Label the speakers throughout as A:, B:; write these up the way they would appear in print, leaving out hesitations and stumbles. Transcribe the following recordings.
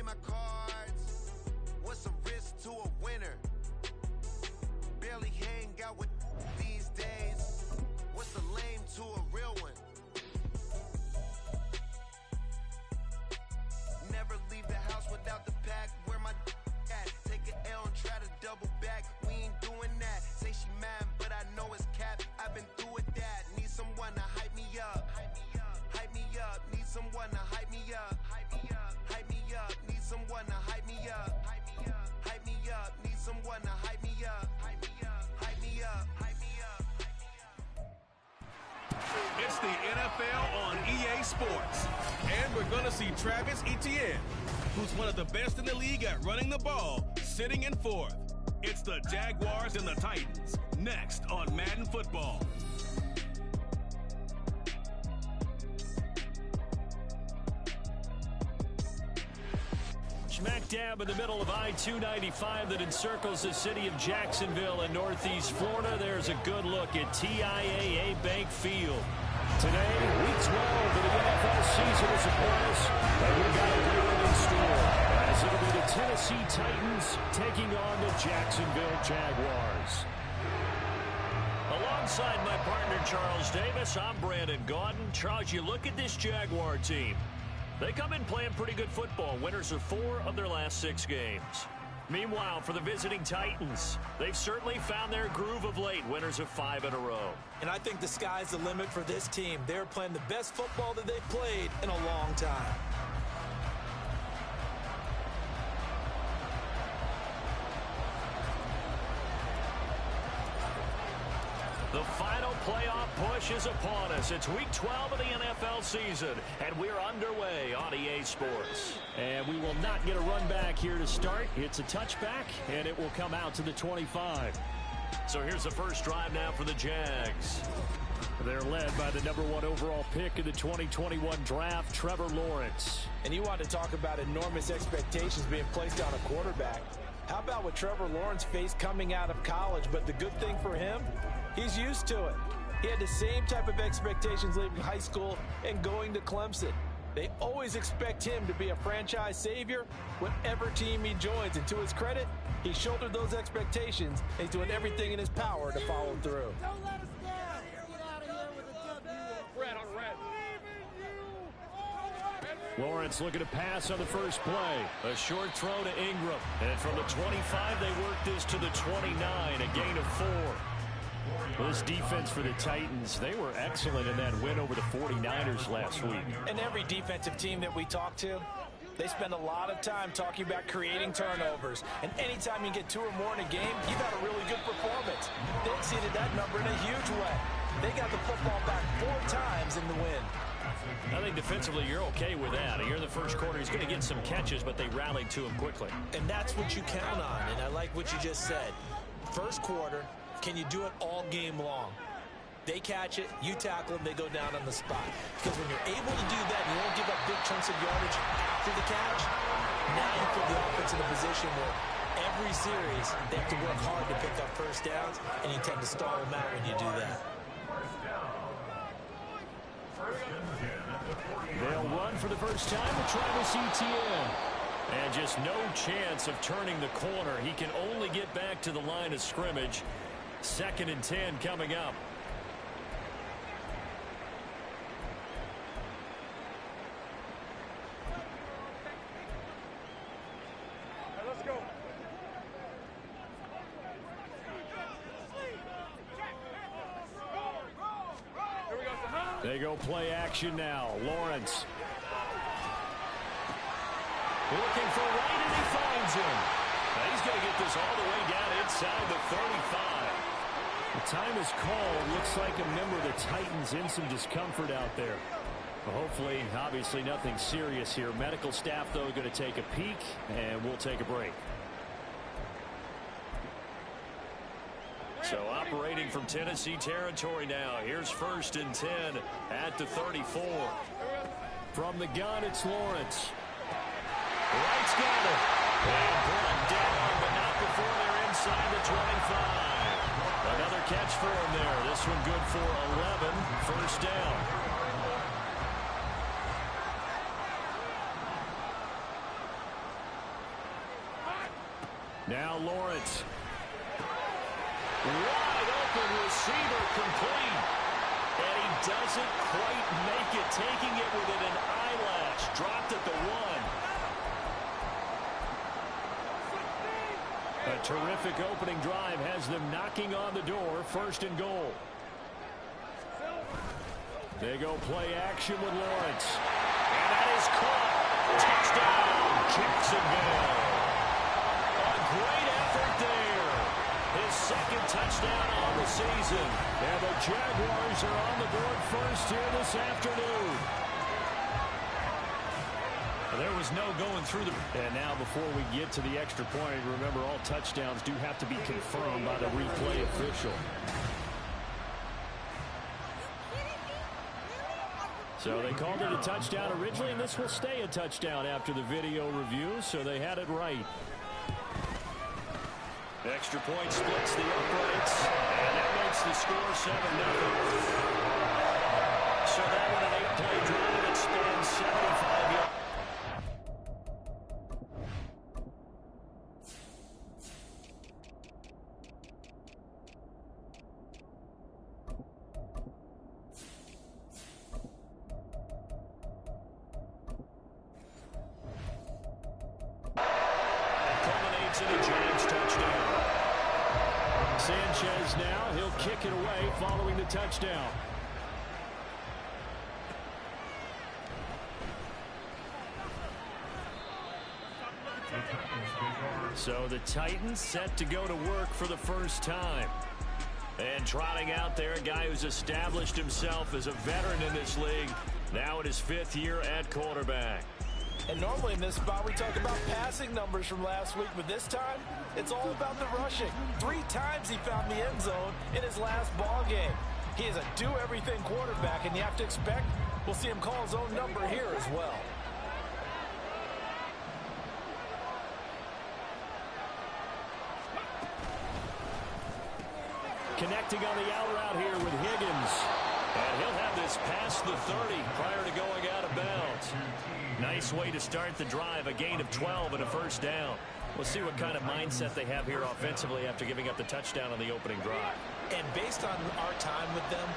A: my cards. What's a risk to a winner? Barely hang out with these days. What's a lame to a real one? Never leave the house without the pack. Where my at? Take an L and try to double back. We ain't doing that. Say she mad, but I know it's cap. I've been through with that. Need someone to hype me up. Hype me up. Need someone to hype me up. Hype me up. Need someone to hype me up. Hype me up. Need someone to hype me up. Hype me up. Hype me up.
B: It's the NFL on EA Sports. And we're going to see Travis Etienne, who's one of the best in the league at running the ball, sitting in fourth. It's the Jaguars and the Titans, next on Madden Football.
C: Smack dab in the middle of I-295 that encircles the city of Jacksonville in northeast Florida. There's a good look at TIAA Bank Field. Today, week 12 of the NFL season is upon us, and we've got a win in store, as it'll be the Tennessee Titans taking on the Jacksonville Jaguars. Alongside my partner, Charles Davis, I'm Brandon Gaudin. Charles, you look at this Jaguar team. They come in playing pretty good football, winners of 4 of their last 6 games. Meanwhile, for the visiting Titans, they've certainly found their groove of late, winners of 5 in a row.
D: And I think the sky's the limit for this team. They're playing the best football that they've played in a long time.
C: The final playoff push is upon us. It's week 12 of the NFL season, and we're underway on EA Sports. And we will not get a run back here to start. It's a touchback, and it will come out to the 25. So here's the first drive now for the Jags. They're led by the #1 overall pick in the 2021 draft, Trevor Lawrence.
D: And you want to talk about enormous expectations being placed on a quarterback. How about what Trevor Lawrence faced coming out of college? But the good thing for him, he's used to it. He had the same type of expectations leaving high school and going to Clemson. They always expect him to be a franchise savior whatever team he joins. And to his credit, he shouldered those expectations and he's doing everything in his power to follow through.
E: Don't let us down. Get out of here with a W.
F: Red on red.
C: Lawrence looking to pass on the first play. A short throw to Ingram. And from the 25, they work this to the 29, a gain of 4. This defense for the Titans, they were excellent in that win over the 49ers last week.
D: And every defensive team that we talk to, they spend a lot of time talking about creating turnovers. And anytime you get 2 or more in a game, you've had a really good performance. They exceeded that number in a huge way. They got the football back 4 times in the win.
C: I think defensively you're okay with that. Here in the first quarter, he's going to get some catches, but they rallied to him quickly.
D: And that's what you count on, and I like what you just said. First quarter, can you do it all game long? They catch it, you tackle them, they go down on the spot. Because when you're able to do that, you won't give up big chunks of yardage after the catch. Now you put the offense in a position where every series they have to work hard to pick up first downs, and you tend to stall them out when you do that.
C: They'll run for the first time with Travis Etienne. And just no chance of turning the corner. He can only get back to the line of scrimmage. 2nd and 10 coming up.
F: Let's go.
C: They go play action now. Lawrence. Looking for right, and he finds him. Now he's going to get this all the way down inside the 35. The time is called. Looks like a member of the Titans in some discomfort out there. Well, hopefully, obviously nothing serious here. Medical staff, though, going to take a peek, and we'll take a break. So operating from Tennessee territory now. Here's 1st and 10 at the 34. From the gun, it's Lawrence. Wright's got it. And brought down, but not before they're inside the 25. Another catch for him there. This one good for 11. First down. Now Lawrence. Wide open receiver complete. And he doesn't quite make it, taking it within an eyelash. Dropped at the 1. A terrific opening drive has them knocking on the door. 1st and goal. They go play action with Lawrence. And that is caught. Touchdown, Jacksonville. A great effort there. His 2nd touchdown on the season. And the Jaguars are on the board first here this afternoon. There was no going through the... And now before we get to the extra point, remember all touchdowns do have to be confirmed by the replay official. So they called it a touchdown originally, and this will stay a touchdown after the video review, so they had it right. Extra point splits the uprights, and that makes the score 7-0. So that one an 8-play drive that spans 75 yards. Sanchez now, he'll kick it away following the touchdown. So the Titans set to go to work for the first time. And trotting out there, a guy who's established himself as a veteran in this league, now in his 5th year at quarterback.
D: And normally in this spot, we talk about passing numbers from last week, but this time, it's all about the rushing. 3 times he found the end zone in his last ball game. He is a do-everything quarterback, and you have to expect we'll see him call his own number here as well.
C: Connecting on the out route here with Higgins. And he'll have this past the 30 prior to going out of bounds. Nice way to start the drive, a gain of 12 and a 1st down. We'll see what kind of mindset they have here offensively after giving up the touchdown on the opening drive.
D: And based on our time with them,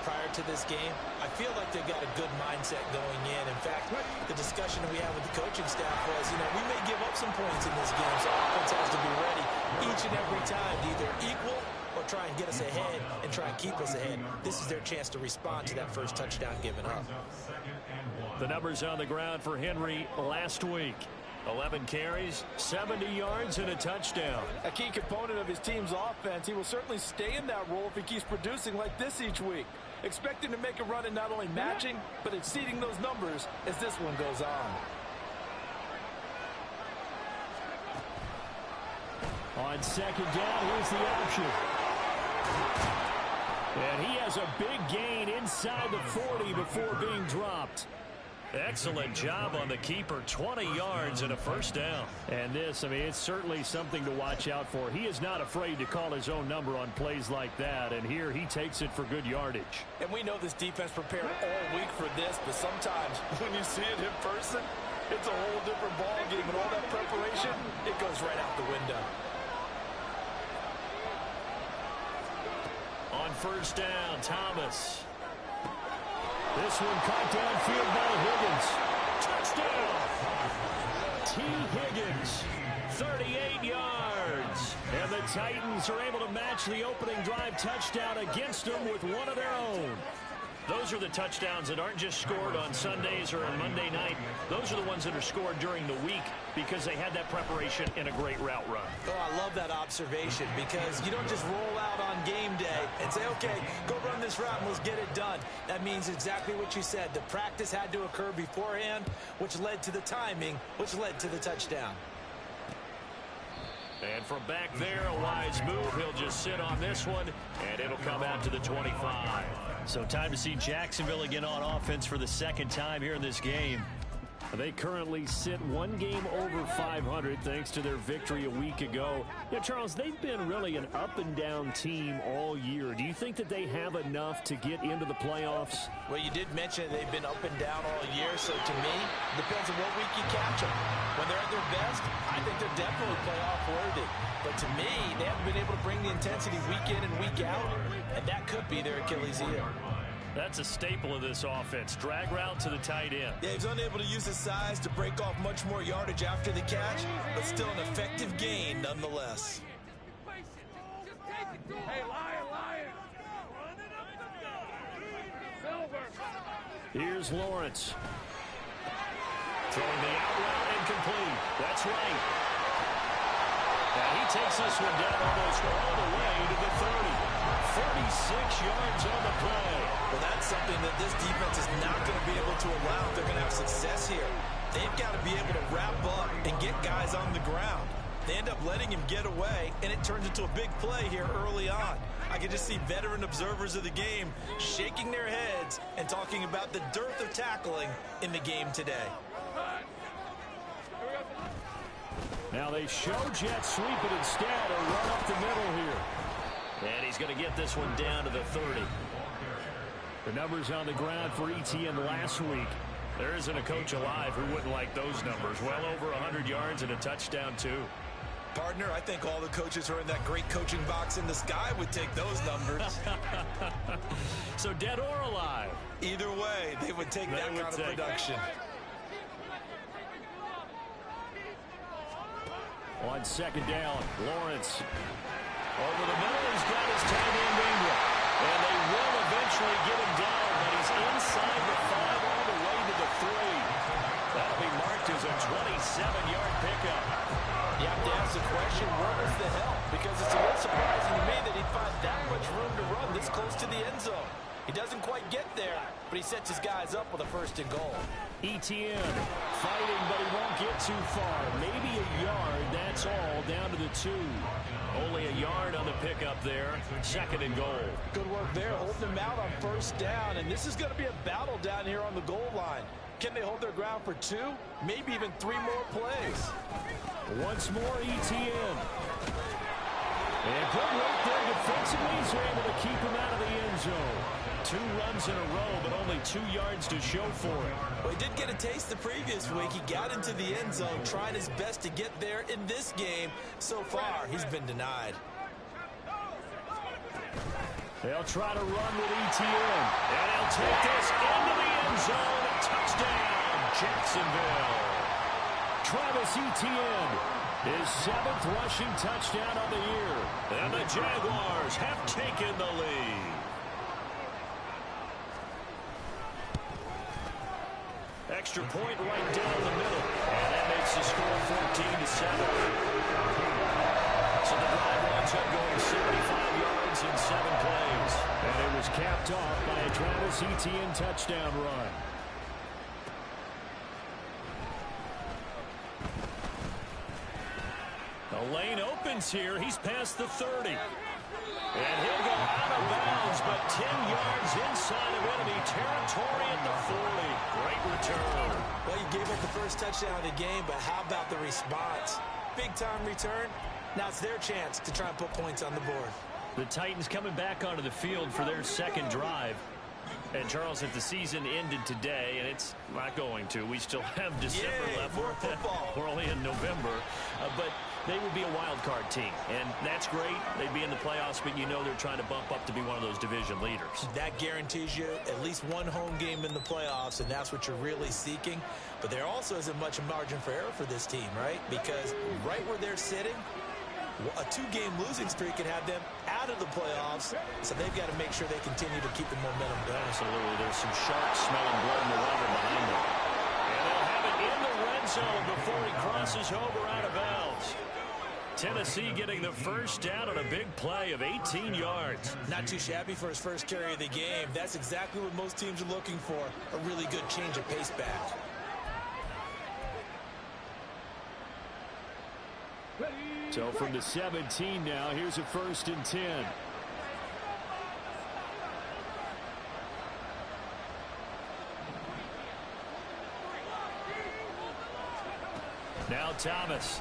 D: prior to this game, I feel like they've got a good mindset going in. In fact, the discussion that we had with the coaching staff was, we may give up some points in this game, so offense has to be ready each and every time to either equal or try and get us ahead and try and keep us ahead. This is their chance to respond to that first touchdown given up.
C: The numbers on the ground for Henry last week. 11 carries, 70 yards, and a touchdown.
D: A key component of his team's offense. He will certainly stay in that role if he keeps producing like this each week. Expect him to make a run at not only matching, but exceeding those numbers as this one goes on.
C: On 2nd down, here's the option. And he has a big gain inside the 40 before being dropped. Excellent job on the keeper, 20 yards and a 1st down. And this, it's certainly something to watch out for. He is not afraid to call his own number on plays like that, and here he takes it for good yardage.
D: And we know this defense prepared all week for this, but sometimes when you see it in person, it's a whole different ball game, and all that preparation, it goes right out the window.
C: On 1st down, Thomas. This one caught downfield by Higgins. Touchdown! T. Higgins, 38 yards. And the Titans are able to match the opening drive touchdown against them with one of their own. Those are the touchdowns that aren't just scored on Sundays or on Monday night. Those are the ones that are scored during the week because they had that preparation and a great route run.
D: Oh, I love that observation because you don't just roll out on game day and say, okay, go run this route and let's get it done. That means exactly what you said. The practice had to occur beforehand, which led to the timing, which led to the touchdown.
C: And from back there, a wise move. He'll just sit on this one, and it'll come out to the 25. So time to see Jacksonville again on offense for the 2nd time here in this game. They currently sit 1 game over 500 thanks to their victory a week ago. Charles, they've been really an up-and-down team all year. Do you think that they have enough to get into the playoffs?
D: Well, you did mention they've been up and down all year, so to me, it depends on what week you catch them. When when they're at their best, I think they're definitely playoff worthy. But to me, they haven't been able to bring the intensity week in and week out, and that could be their Achilles heel.
C: That's a staple of this offense. Drag route to the tight end.
D: Yeah, he's unable to use his size to break off much more yardage after the catch, but still an effective gain nonetheless.
F: Hey, Lion! Silver!
C: Here's Lawrence. Throwing the out route incomplete. That's right. And he takes this one down almost all the way to the 30. 36 yards on the play.
D: Well, that's something that this defense is not going to be able to allow if they're going to have success here. They've got to be able to wrap up and get guys on the ground. They end up letting him get away, and it turns into a big play here early on. I can just see veteran observers of the game shaking their heads and talking about the dearth of tackling in the game today.
C: Now they show jet sweep it instead, or run up the middle here. And he's going to get this one down to the 30. The numbers on the ground for ETN last week. There isn't a coach alive who wouldn't like those numbers. Well over 100 yards and a touchdown, too.
D: Partner, I think all the coaches who are in that great coaching box in the sky would take those numbers.
C: So dead or alive?
D: Either way, they would take that kind of production.
C: On second down, Lawrence. Over the middle, he's got his tight end Ingram. And they will eventually get him down, but he's inside the 5 all the way to the 3. That'll be marked as a 27-yard pickup.
D: You have to ask the question, where was the help? Because it's a little surprising to me that he'd find that much room to run this close to the end zone. He doesn't quite get there, but he sets his guys up with a first and goal.
C: ETN fighting, but he won't get too far. Maybe a yard, that's all, down to the 2. Only a yard on the pickup there. Second and goal.
D: Good work there, holding them out on first down, and this is going to be a battle down here on the goal line. Can they hold their ground for 2, maybe even 3 more plays?
C: Once more, ETN. And good work there defensively. He's able to keep him out of the end zone. 2 runs in a row, but only 2 yards to show for it.
D: Well, he did get a taste the previous week. He got into the end zone, trying his best to get there in this game. So far, he's been denied.
C: They'll try to run with ETN. And he'll take this into the end zone. Touchdown, Jacksonville. Travis Etienne, his 7th rushing touchdown on the year. And the Jaguars have taken the lead. Extra point right down the middle. And that makes the score 14-7. So the drive winds up going 75 yards in 7 plays. And it was capped off by a Travis Etienne touchdown run. The lane opens here. He's past the 30. And he'll go out of bounds, but 10 yards inside of enemy territory at the 40. Great return.
D: Well, you gave up the first touchdown of the game, but how about the response? Big-time return. Now it's their chance to try and put points on the board.
C: The Titans coming back onto the field for their second drive. And, Charles, if the season ended today, and it's not going to, we still have December left.
D: More football.
C: We're only in November. But they would be a wild card team, and that's great. They'd be in the playoffs, but you know they're trying to bump up to be one of those division leaders.
D: That guarantees you at least one home game in the playoffs, and that's what you're really seeking. But there also isn't much margin for error for this team, right? Because right where they're sitting, a 2-game losing streak can have them out of the playoffs, so they've got to make sure they continue to keep the momentum going.
C: Absolutely. There's some sharks smelling blood in the water behind them. And they'll have it in the red zone before he crosses over out of bounds. Tennessee getting the first down on a big play of 18 yards.
D: Not too shabby for his first carry of the game. That's exactly what most teams are looking for, a really good change of pace back.
C: So from the 17 now, here's a 1st and 10. Now Thomas.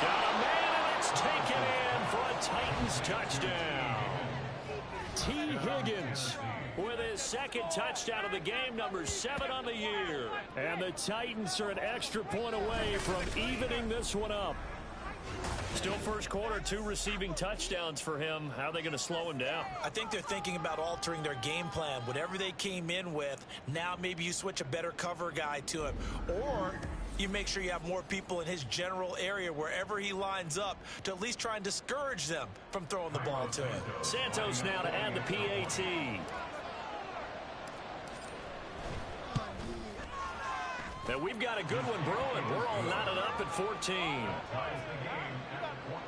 C: Got a man, and it's taken in for a Titans touchdown. T. Higgins with his second touchdown of the game, number 7 on the year. And the Titans are an extra point away from evening this one up. Still first quarter, 2 receiving touchdowns for him. How are they going to slow him down?
D: I think they're thinking about altering their game plan. Whatever they came in with, now maybe you switch a better cover guy to him. Or you make sure you have more people in his general area wherever he lines up to at least try and discourage them from throwing the ball to him.
C: Santos now to add the PAT. And we've got a good one brewing. We're all knotted up at 14.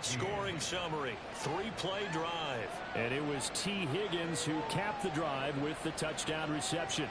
C: Scoring summary, 3-play drive. And it was T. Higgins who capped the drive with the touchdown reception.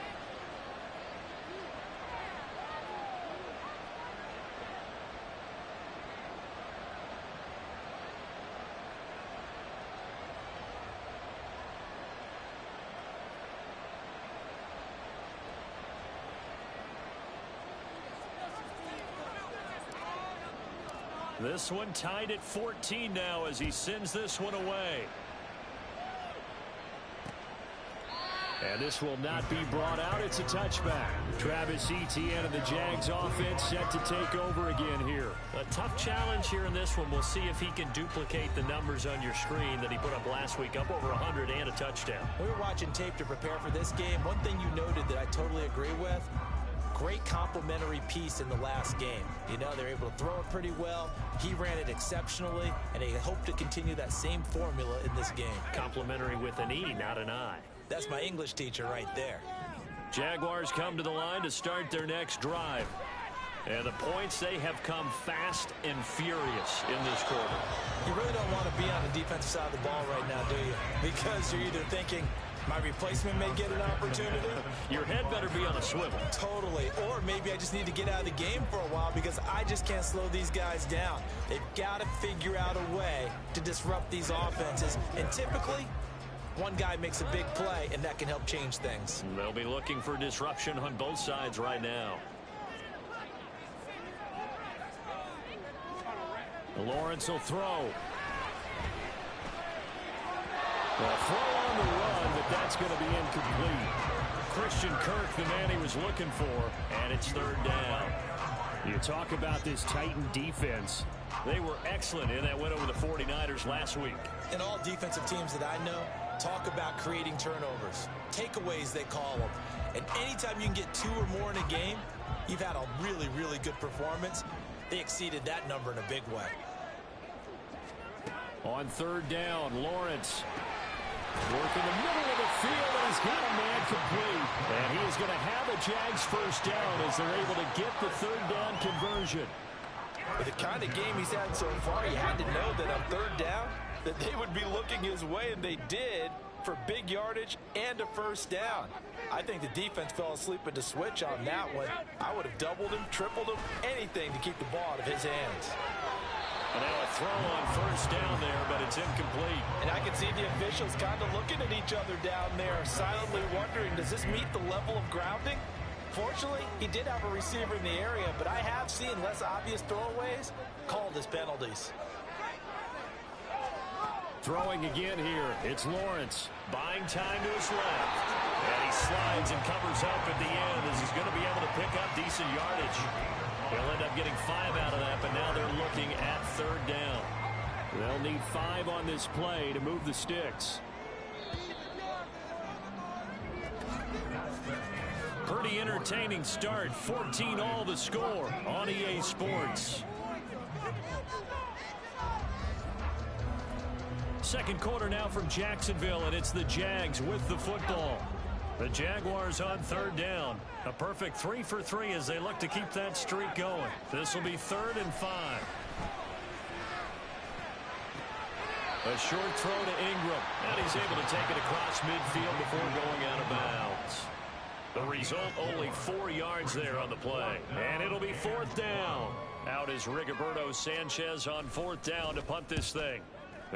C: This one tied at 14 now as he sends this one away. And this will not be brought out. It's a touchback. Travis Etienne and the Jags offense set to take over again here. A tough challenge here in this one. We'll see if he can duplicate the numbers on your screen that he put up last week, up over 100 and a touchdown.
D: We were watching tape to prepare for this game. One thing you noted that I totally agree with, great complementary piece in the last game. You know, they're able to throw it pretty well. He ran it exceptionally, and they hope to continue that same formula in this game.
C: Complimentary with an E, not an I.
D: That's my English teacher right there.
C: Jaguars come to the line to start their next drive. And the points, they have come fast and furious in this quarter.
D: You really don't want to be on the defensive side of the ball right now, do you? Because you're either thinking, my replacement may get an opportunity.
C: Your head better be on a swivel.
D: Totally. Or maybe I just need to get out of the game for a while because I just can't slow these guys down. They've got to figure out a way to disrupt these offenses. And typically, one guy makes a big play, and that can help change things.
C: They'll be looking for disruption on both sides right now. Lawrence will throw. Well, throw on the run, but that's going to be incomplete. Christian Kirk, the man he was looking for, and it's 3rd down. You talk about this Titan defense. They were excellent in that win over the 49ers last week.
D: And all defensive teams that I know talk about creating turnovers. Takeaways, they call them. And anytime you can get 2 or more in a game, you've had a really, really good performance. They exceeded that number in a big way.
C: On 3rd down, Lawrence working the middle of the field, and he's got a man complete. And he is going to have a Jags 1st down as they're able to get the 3rd down conversion.
D: With the kind of game he's had so far, you had to know that on 3rd down, that they would be looking his way, and they did, for big yardage and a 1st down. I think the defense fell asleep at the switch on that one. I would have doubled him, tripled him, anything to keep the ball out of his hands.
C: And now a throw on 1st down there, but it's incomplete.
D: And I can see the officials kind of looking at each other down there, silently wondering, does this meet the level of grounding? Fortunately, he did have a receiver in the area, but I have seen less obvious throwaways called as penalties.
C: Throwing again here, it's Lawrence. Buying time to his left. And he slides and covers up at the end as he's going to be able to pick up decent yardage. He'll end up getting 5 out of that, but now they're looking at 3rd down. They'll need 5 on this play to move the sticks. Pretty entertaining start. 14-all the score on EA Sports. Second quarter now from Jacksonville, and it's the Jags with the football. The Jaguars on 3rd down. A perfect 3 for 3 as they look to keep that streak going. This will be 3rd and 5. A short throw to Ingram, and he's able to take it across midfield before going out of bounds. The result, only 4 yards there on the play. And it'll be 4th down. Out is Rigoberto Sanchez on 4th down to punt this thing.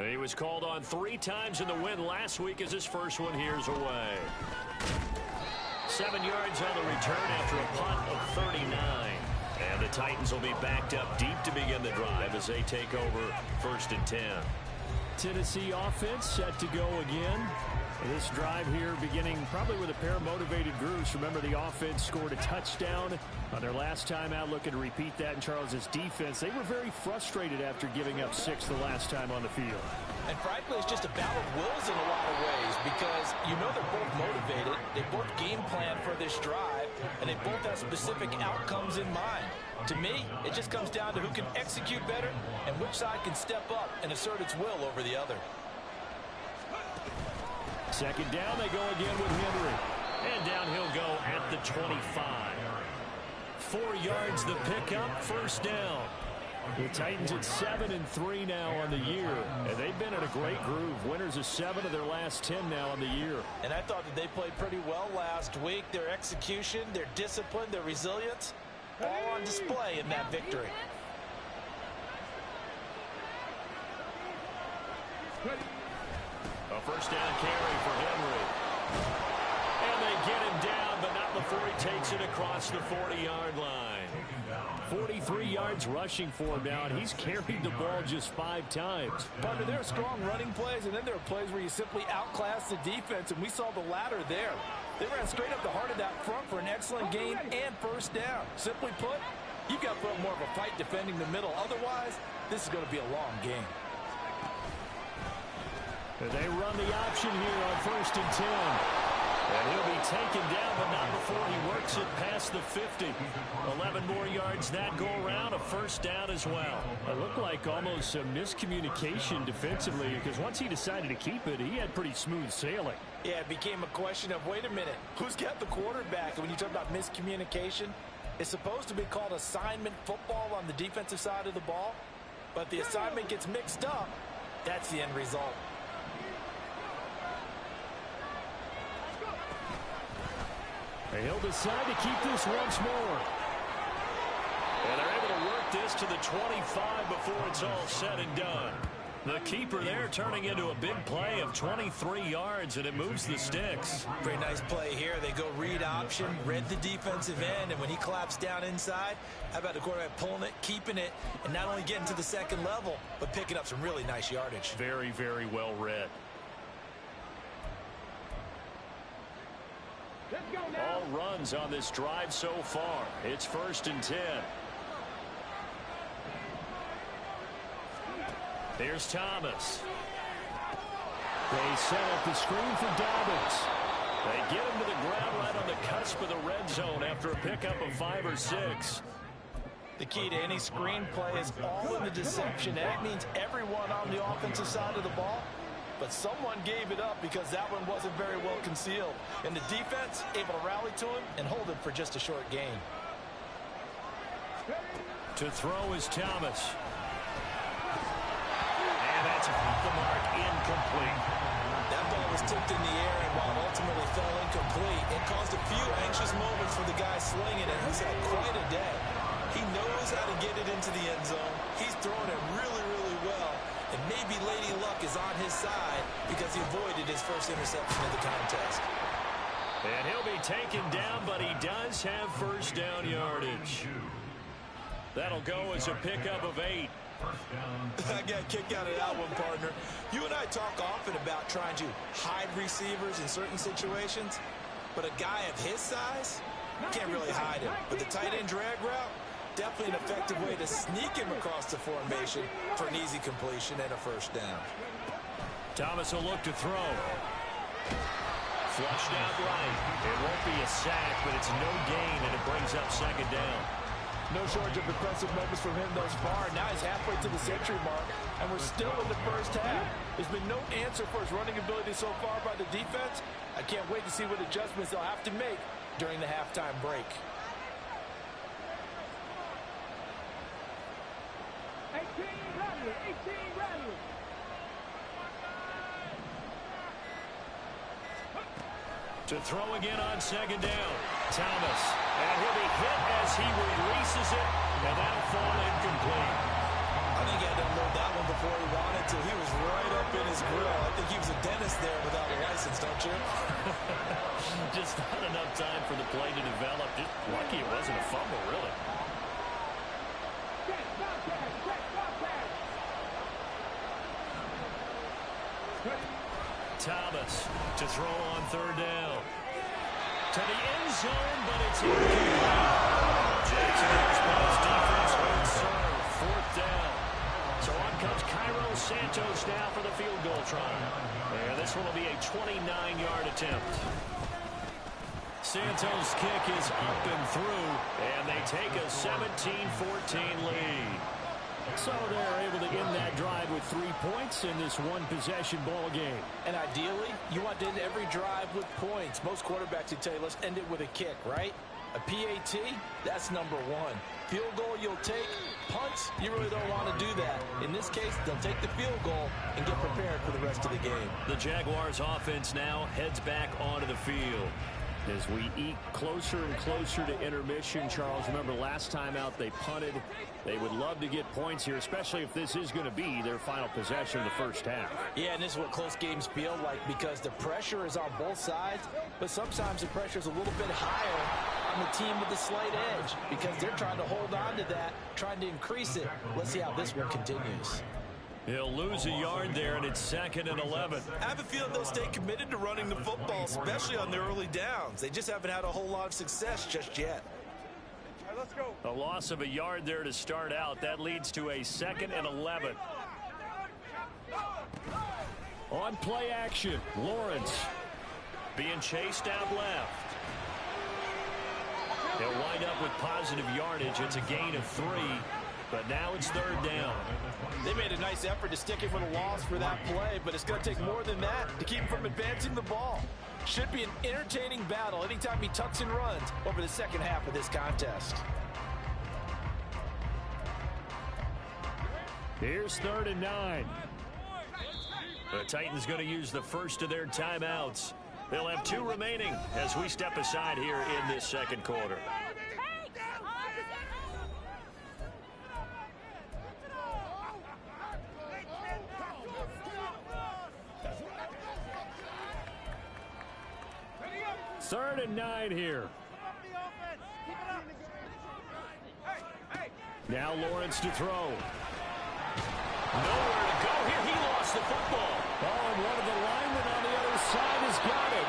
C: He was called on 3 times in the win last week as his first one here's away. 7 yards on the return after a punt of 39. And the Titans will be backed up deep to begin the drive as they take over 1st and 10. Tennessee offense set to go again. This drive here beginning probably with a pair of motivated groups. Remember, the offense scored a touchdown on their last time out, looking to repeat that in Charles's defense. They were very frustrated after giving up 6 the last time on the field.
D: And frankly, it's just a battle of wills in a lot of ways because you know they're both motivated. They both game plan for this drive, and they both have specific outcomes in mind. To me, it just comes down to who can execute better and which side can step up and assert its will over the other.
C: Second down, they go again with Henry. And down he'll go at the 25. 4 yards the pickup, first down. The Titans at 7-3 now on the year. And they've been in a great groove. Winners of 7 of their last 10 now on the year.
D: And I thought that they played pretty well last week. Their execution, their discipline, their resilience, all on display in that victory.
C: A first down carry for Henry. And they get him down, but not before he takes it across the 40-yard line. 43 yards rushing for him now, and he's carried the ball just 5 times.
D: Partner, there are strong running plays, and then there are plays where you simply outclass the defense, and we saw the latter there. They ran straight up the heart of that front for an excellent gain and first down. Simply put, you've got to put up more of a fight defending the middle. Otherwise, this is going to be a long game.
C: They run the option here on 1st and 10. And he'll be taken down, but not before he works it past the 50. 11 more yards that go around, a first down as well. It looked like almost a miscommunication defensively, because once he decided to keep it, he had pretty smooth sailing.
D: Yeah, it became a question of, wait a minute, who's got the quarterback? And when you talk about miscommunication, it's supposed to be called assignment football on the defensive side of the ball. But the assignment gets mixed up. That's the end result.
C: He'll decide to keep this once more. And they're able to work this to the 25 before it's all said and done. The keeper there turning into a big play of 23 yards, and it moves the sticks.
D: Very nice play here. They go read option, read the defensive end, and when he claps down inside, how about the quarterback pulling it, keeping it, and not only getting to the second level, but picking up some really nice yardage.
C: Very, very well read. All runs on this drive so far. It's 1st and 10. Here's Thomas. They set up the screen for Dobbins. They get him to the ground right on the cusp of the red zone after a pickup of 5 or 6.
D: The key to any screen play is all in the deception. That means everyone on the offensive side of the ball. But someone gave it up because that one wasn't very well concealed. And the defense able to rally to him and hold him for just a short gain.
C: To throw is Thomas. And that's off the mark, incomplete.
D: That ball was tipped in the air, and while it ultimately fell incomplete, it caused a few anxious moments for the guy slinging it. He's had quite a day. He knows how to get it into the end zone. He's throwing it really, really well. And maybe Lady Luck is on his side because he avoided his first interception of the contest.
C: And he'll be taken down, but he does have first down yardage. That'll go as a pickup of 8.
D: I got a kick out of that one, partner. You and I talk often about trying to hide receivers in certain situations, but a guy of his size can't really hide him. But the tight end drag route, definitely an effective way to sneak him across the formation for an easy completion and a first down.
C: Thomas will look to throw. Flushed out right. It won't be a sack, but it's no gain, and it brings up second down.
D: No shortage of impressive moments from him thus far. Now he's halfway to the century mark, and we're still in the first half. There's been no answer for his running ability so far by the defense. I can't wait to see what adjustments they'll have to make during the halftime break.
F: 18 ready.
C: To throw again on second down. Thomas. And he'll be hit as he releases it, and that'll fall incomplete.
D: I think he had to unload that one before he wanted to. He was right up in his grill. I think he was a dentist there without a license, don't you?
C: Just not enough time for the play to develop. Just lucky it wasn't a fumble, really. Thomas to throw on third down. To the end zone, but it's incomplete. Jacksonville's defense holds serve. Fourth down. So on comes Cairo Santos now for the field goal try. And this one will be a 29-yard attempt. Santos' kick is up and through, and they take a 17-14 lead. So they're able to end that drive with 3 points in this one-possession ball game.
D: And ideally, you want to end every drive with points. Most quarterbacks would tell you, let's end it with a kick, right? A PAT, that's number one. Field goal you'll take. Punts, you really don't want to do that. In this case, they'll take the field goal and get prepared for the rest of the game.
C: The Jaguars offense now heads back onto the field. As we eke closer and closer to intermission, Charles, remember last time out they punted. They would love to get points here, especially if this is going to be their final possession of the first half.
D: Yeah, and this is what close games feel like because the pressure is on both sides, but sometimes the pressure is a little bit higher on the team with the slight edge because they're trying to hold on to that, trying to increase it. Let's see how this one continues.
C: He'll lose a yard there, and it's 2nd and 11.
G: I have a feeling they'll stay committed to running the football, especially on their early downs. They just haven't had a whole lot of success just yet.
F: All right, let's go.
C: A loss of a yard there to start out. That leads to a 2nd and 11. On play action, Lawrence being chased out left. They'll wind up with positive yardage. It's a gain of 3, but now it's 3rd down.
D: They made a nice effort to stick it with a loss for that play, but it's going to take more than that to keep him from advancing the ball. Should be an entertaining battle anytime he tucks and runs over the second half of this contest.
C: Here's 3rd and 9. The Titans going to use the first of their timeouts. They'll have 2 remaining as we step aside here in this second quarter. Third and 9 here. Now Lawrence to throw. Nowhere to go here. He lost the football. Oh, and one of the linemen on the other side has got it.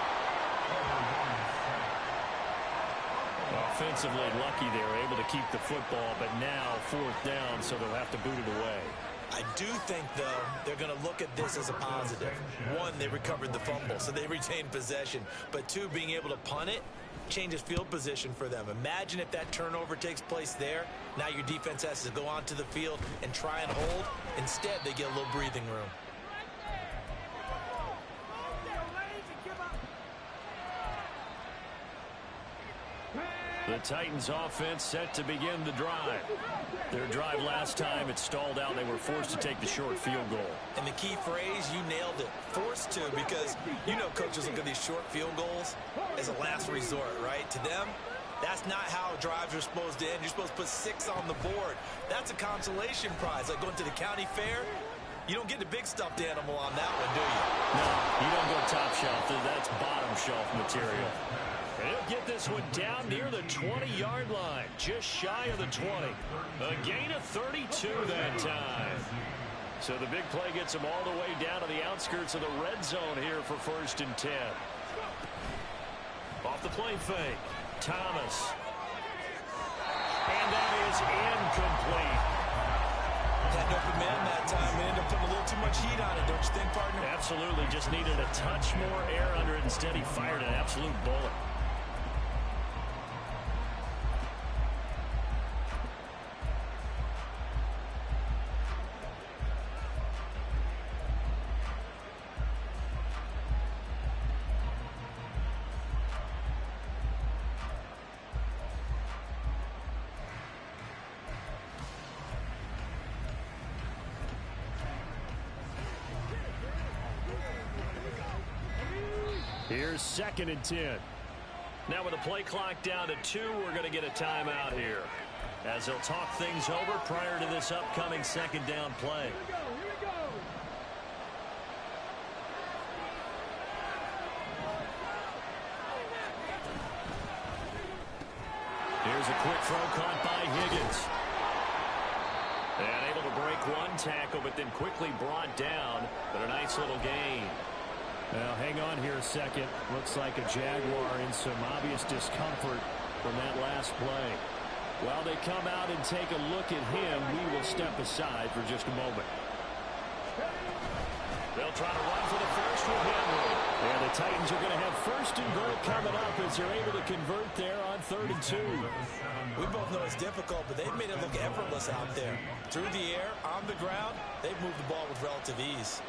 C: Offensively lucky they were able to keep the football, but now 4th down, so they'll have to boot it away.
G: I do think, though, they're going to look at this as a positive. 1, they recovered the fumble, so they retained possession. But 2, being able to punt it changes field position for them. Imagine if that turnover takes place there. Now your defense has to go onto the field and try and hold. Instead, they get a little breathing room.
C: The Titans offense set to begin the drive. Their drive last time, it stalled out. They were forced to take the short field goal.
G: And the key phrase, you nailed it, forced to, because you know coaches look at these short field goals as a last resort, right? To them, that's not how drives are supposed to end. You're supposed to put 6 on the board. That's a consolation prize. Like going to the county fair, you don't get the big stuffed animal on that one, do you?
C: No, you don't go top shelf. That's bottom shelf material. And he'll get this one down near the 20-yard line, just shy of the 20. A gain of 32 that time. So the big play gets him all the way down to the outskirts of the red zone here for 1st and 10. Off the play fake, Thomas. And that is incomplete.
G: Had an open man that time and ended up putting a little too much heat on it, don't you think, partner?
C: Absolutely, just needed a touch more air under it. Instead, he fired an absolute bullet. Here's 2nd and 10. Now with the play clock down to 2, we're going to get a timeout here as they'll talk things over prior to this upcoming 2nd down play. Here's a quick throw caught by Higgins. And able to break one tackle, but then quickly brought down, but a nice little gain. Well, hang on here a second. Looks like a Jaguar in some obvious discomfort from that last play. While they come out and take a look at him, we will step aside for just a moment. They'll try to run for the first with Henry. And the Titans are going to have first and goal coming up as they're able to convert there on 3rd and 2.
G: We both know it's difficult, but they've made it look effortless out there. Through the air, on the ground, they've moved the ball with relative ease.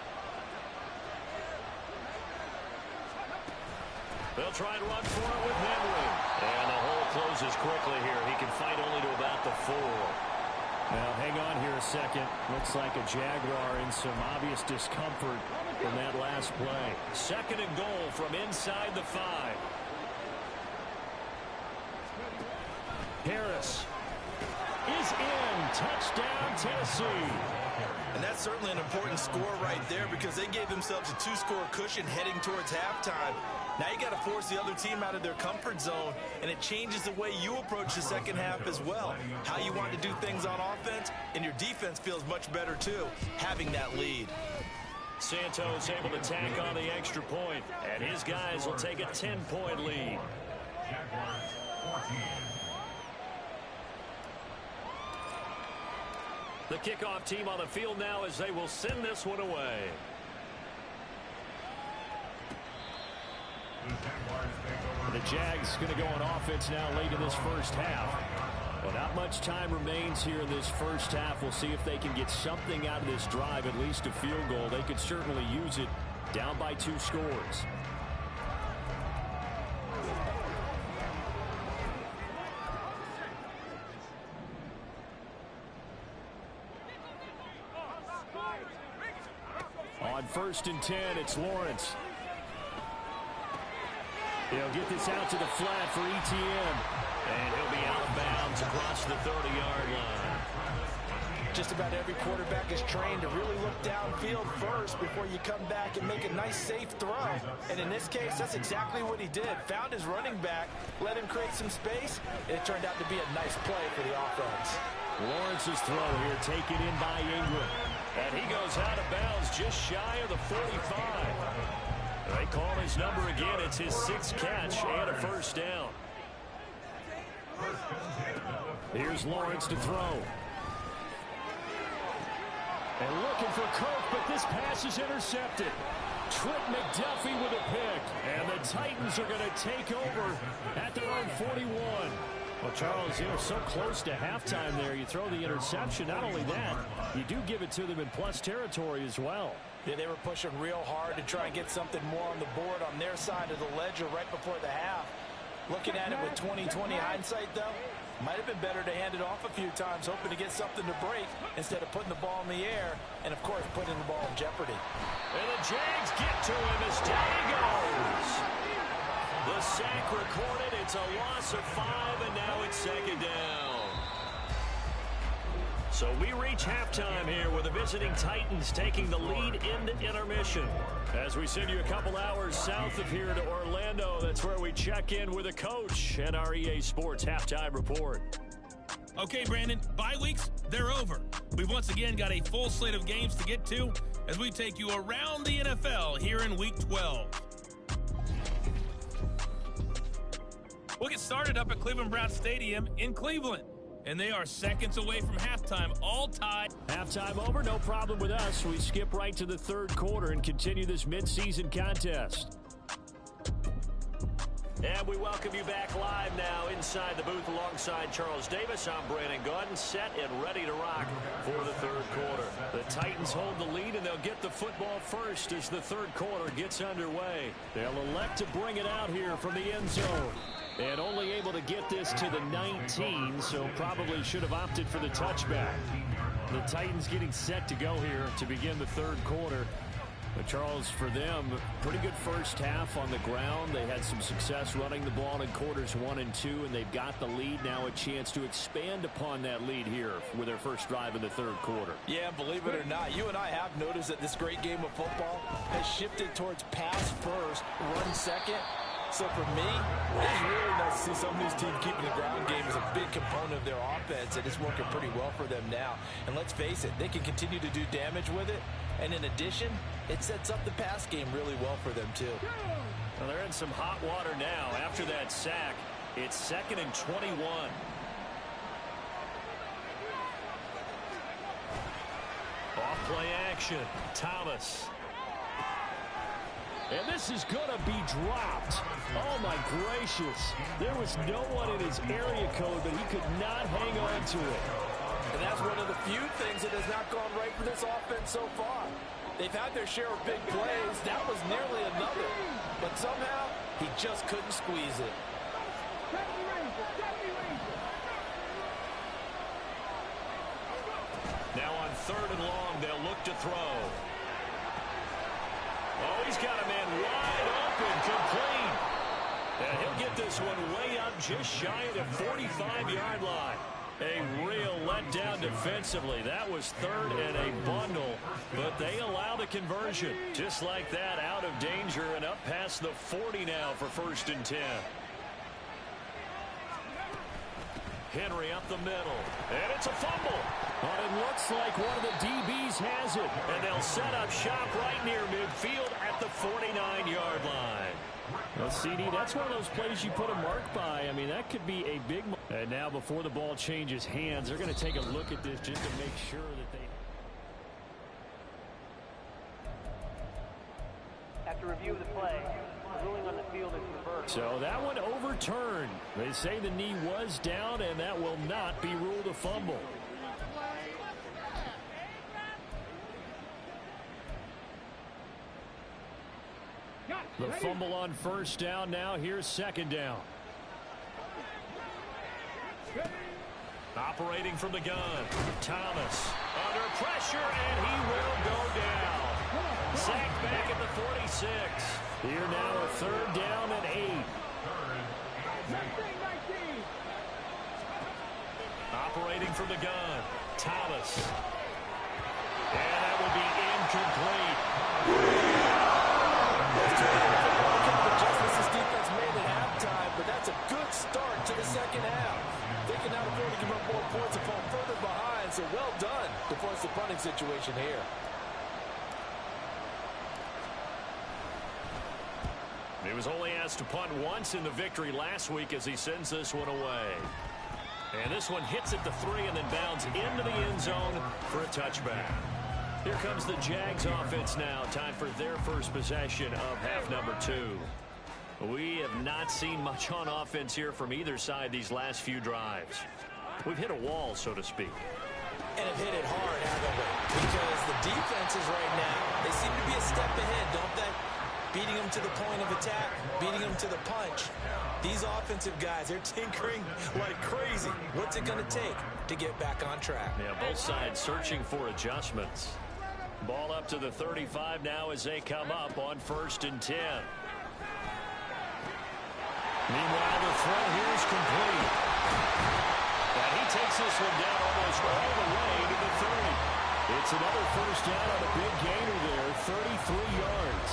C: They'll try and run for it with Henry. And the hole closes quickly here. He can fight only to about the 4. Now, hang on here a second. Looks like a Jaguar in some obvious discomfort from that last play. 2nd and goal from inside the 5. Harris is in. Touchdown, Tennessee.
G: And that's certainly an important score right there because they gave themselves a 2-score cushion heading towards halftime. Now you got to force the other team out of their comfort zone, and it changes the way you approach the second half as well. How you want to do things on offense, and your defense feels much better too, having that lead.
C: Santos able to tack on the extra point, and his guys will take a 10-point lead. The kickoff team on the field now as they will send this one away. The Jags going to go on offense now late in this first half. Well, not much time remains here in this first half. We'll see if they can get something out of this drive, at least a field goal. They could certainly use it down by 2 scores. On 1st and 10, it's Lawrence. He'll get this out to the flat for ETN. And he'll be out of bounds across the 30-yard line.
D: Just about every quarterback is trained to really look downfield first before you come back and make a nice, safe throw. And in this case, that's exactly what he did. Found his running back, let him create some space, and it turned out to be a nice play for the offense.
C: Lawrence's throw here taken in by Ingram. And he goes out of bounds just shy of the 45. They call his number again. It's his 6th catch and a first down. Here's Lawrence to throw. And looking for Kirk, but this pass is intercepted. Trent McDuffie with a pick. And the Titans are going to take over at their own 41. Well, Charles, you know, so close to halftime there. You throw the interception. Not only that, you do give it to them in plus territory as well.
D: Yeah, they were pushing real hard to try and get something more on the board on their side of the ledger right before the half. Looking at it with 20/20 hindsight, though, might have been better to hand it off a few times, hoping to get something to break instead of putting the ball in the air and, of course, putting the ball in jeopardy.
C: And the Jags get to him as down he goes. The sack recorded. It's a loss of 5, and now it's 2nd down. So we reach halftime here with the visiting Titans taking the lead into intermission. As we send you a couple hours south of here to Orlando, that's where we check in with a coach and our EA Sports halftime report.
H: Okay, Brandon, bye weeks, they're over. We've once again got a full slate of games to get to as we take you around the NFL here in Week 12. We'll get started up at Cleveland Browns Stadium in Cleveland. And they are seconds away from halftime, all tied.
C: Halftime over, no problem with us. We skip right to the 3rd quarter and continue this midseason contest. And we welcome you back live now inside the booth alongside Charles Davis. I'm Brandon Gaudin, set and ready to rock for the 3rd quarter. The Titans hold the lead, and they'll get the football first as the 3rd quarter gets underway. They'll elect to bring it out here from the end zone. And only able to get this to the 19, so probably should have opted for the touchback. The Titans getting set to go here to begin the 3rd quarter. But Charles, for them, pretty good first half on the ground. They had some success running the ball in quarters 1 and 2, and they've got the lead. Now a chance to expand upon that lead here with their first drive in the 3rd quarter.
D: Yeah, believe it or not, you and I have noticed that this great game of football has shifted towards pass first, run second.
G: So for me, it's really nice to see some of these teams keeping the ground game as a big component of their offense, and it's working pretty well for them now. And let's face it, they can continue to do damage with it. And in addition, it sets up the pass game really well for them too.
C: Well, they're in some hot water now after that sack. It's 2nd and 21. Off play action. Thomas. And this is going to be dropped. Oh, my gracious. There was no one in his area code, but he could not hang on to it.
G: And that's one of the few things that has not gone right for this offense so far. They've had their share of big plays. That was nearly another. But somehow, he just couldn't squeeze it.
C: Now on 3rd and long, they'll look to throw. Oh, he's got a man wide open, complete. And he'll get this one way up just shy of the 45-yard line. A real letdown defensively. That was 3rd and a bundle, but they allow the conversion. Just like that, out of danger and up past the 40 now for 1st and 10. Henry up the middle, and it's a fumble. But it looks like one of the DBs has it, and they'll set up shop right near midfield at the 49-yard line. Well, CD, that's one of those plays you put a mark by. I mean, that could be a big... And now before the ball changes hands, they're going to take a look at this just to make sure that they...
I: After review of the play, the ruling on the field is reversed.
C: So that one overturned. They say the knee was down, and that will not be ruled a fumble. The fumble on 1st down. Now here's 2nd down. Operating from the gun. Thomas under pressure, and he will go down. Sacked back at the 46. Here now a 3rd down and 8. Operating from the gun. Thomas. And that will be incomplete.
G: Adjustments this defense made at halftime, but that's a good start to the 2nd half. They can now afford to give up more points and fall further behind, so well done to force the punting situation here.
C: He was only asked to punt once in the victory last week as he sends this one away. And this one hits at the 3 and then bounds into the end zone for a touchback. Here comes the Jags offense now. Time for their first possession of half number 2. We have not seen much on offense here from either side these last few drives. We've hit a wall, so to speak.
G: And have hit it hard, haven't we? Because the defenses right now, they seem to be a step ahead, don't they? Beating them to the point of attack, beating them to the punch. These offensive guys, they're tinkering like crazy. What's it going to take to get back on track?
C: Yeah, both sides searching for adjustments. Ball up to the 35 now as they come up on 1st and 10. Meanwhile, the throw here is complete. And he takes this one down almost all the way to the 30. It's another 1st down on a big gainer there, 33 yards.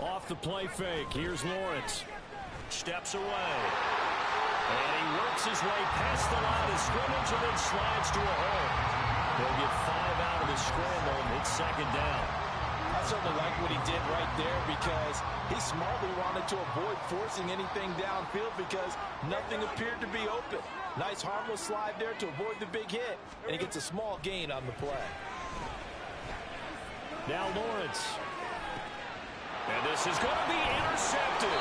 C: Off the play fake, here's Lawrence. Steps away. And he works his way past the line of scrimmage and then slides to a hole. They'll get 5 out of the scramble, and it's 2nd down.
G: I certainly like what he did right there because he smartly wanted to avoid forcing anything downfield because nothing appeared to be open. Nice harmless slide there to avoid the big hit, and he gets a small gain on the play.
C: Now Lawrence. And this is going to be intercepted.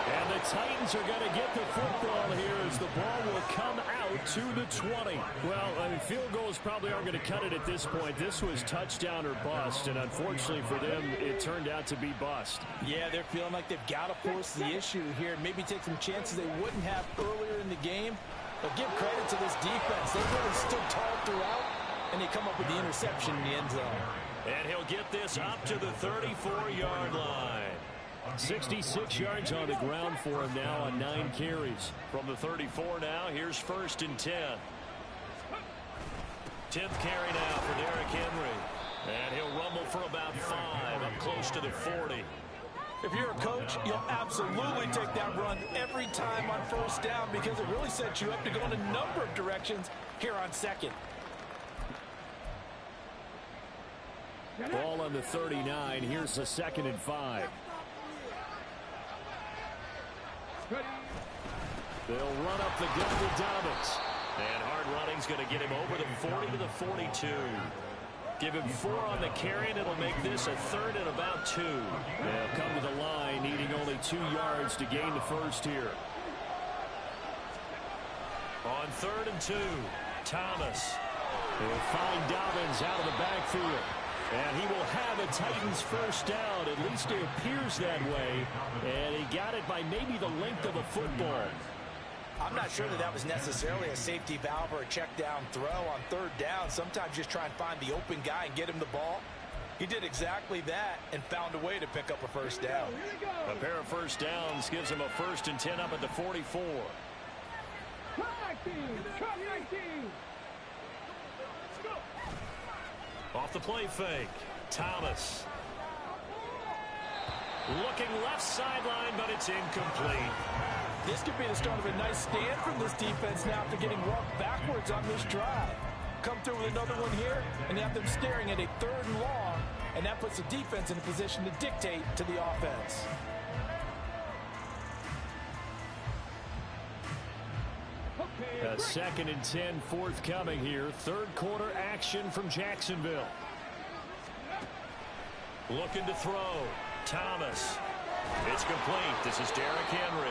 C: And the Titans are going to get the football here as the ball will come out to the 20. Well, I mean, field goals probably aren't going to cut it at this point. This was touchdown or bust, and unfortunately for them, it turned out to be bust.
G: Yeah, they're feeling like they've got to force the issue here and maybe take some chances they wouldn't have earlier in the game. But give credit to this defense. They really stood tall throughout, and they come up with the interception in the end zone.
C: And he'll get this up to the 34-yard line. 66 yards on the ground for him now on 9 carries. From the 34 now, here's 1st and 10. 10th carry now for Derrick Henry. And he'll rumble for about 5, up close to the 40.
D: If you're a coach, you'll absolutely take that run every time on first down because it really sets you up to go in a number of directions here on second.
C: Ball on the 39. Here's the 2nd and 5. They'll run up the gun to Dobbins. And hard running's going to get him over the 40 to the 42. Give him 4 on the carry, and it'll make this a 3rd and about 2. They'll come to the line, needing only 2 yards to gain the first here. On 3rd and 2, Thomas. He'll find Dobbins out of the backfield. And he will have a Titans first down. At least it appears that way. And he got it by maybe the length of a football.
D: I'm not sure that was necessarily a safety valve or a check down throw on 3rd down. Sometimes just try and find the open guy and get him the ball. He did exactly that and found a way to pick up a first down.
C: A pair of first downs gives him a 1st and 10 up at the 44.
F: Cut 19! Cut 19!
C: Off the play fake, Thomas. Looking left sideline, but it's incomplete.
D: This could be the start of a nice stand from this defense now after getting walked backwards on this drive. Come through with another one here, and have them staring at a 3rd and long, and that puts the defense in a position to dictate to the offense.
C: A 2nd and 10 forthcoming here. 3rd quarter action from Jacksonville. Looking to throw. Thomas. It's complete. This is Derrick Henry.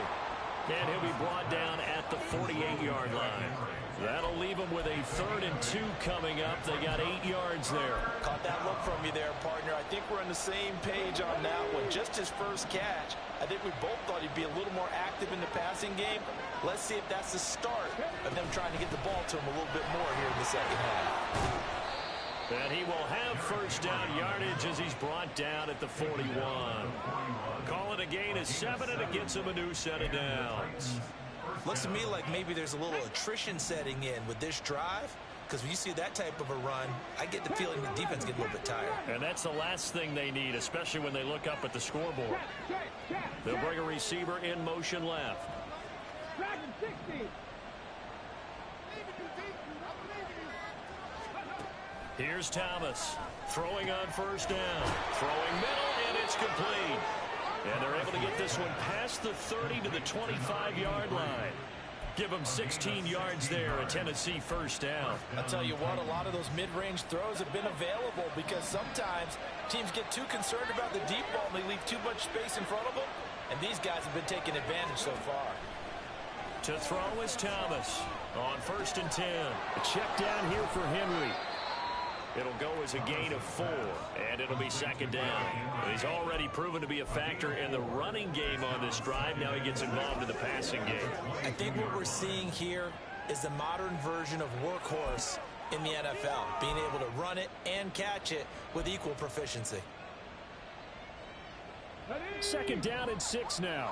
C: And he'll be brought down at the 48-yard line. That'll leave him with a 3rd and 2 coming up. They got 8 yards there.
D: Caught that look from you there, partner. I think we're on the same page on that one. Just his first catch. I think we both thought he'd be a little more active in the passing game. Let's see if that's the start of them trying to get the ball to him a little bit more here in the second half.
C: And he will have first down yardage as he's brought down at the 41. Call it a gain of 7, and it gets him a new set of downs.
D: Looks to me like maybe there's a little attrition setting in with this drive, because when you see that type of a run, I get the feeling the defense gets a little bit tired.
C: And that's the last thing they need, especially when they look up at the scoreboard. They'll bring a receiver in motion left. Here's Thomas throwing on first down. Throwing middle, and it's complete. And they're able to get this one past the 30 to the 25-yard line. Give them 16 yards there, a Tennessee first down.
D: I'll tell you what, a lot of those mid-range throws have been available because sometimes teams get too concerned about the deep ball and they leave too much space in front of them. And these guys have been taking advantage so far.
C: To throw is Thomas on 1st and 10. A check down here for Henry. It'll go as a gain of 4, and it'll be 2nd down. He's already proven to be a factor in the running game on this drive. Now he gets involved in the passing game.
D: I think what we're seeing here is the modern version of workhorse in the NFL, being able to run it and catch it with equal proficiency.
C: 2nd down and 6 now.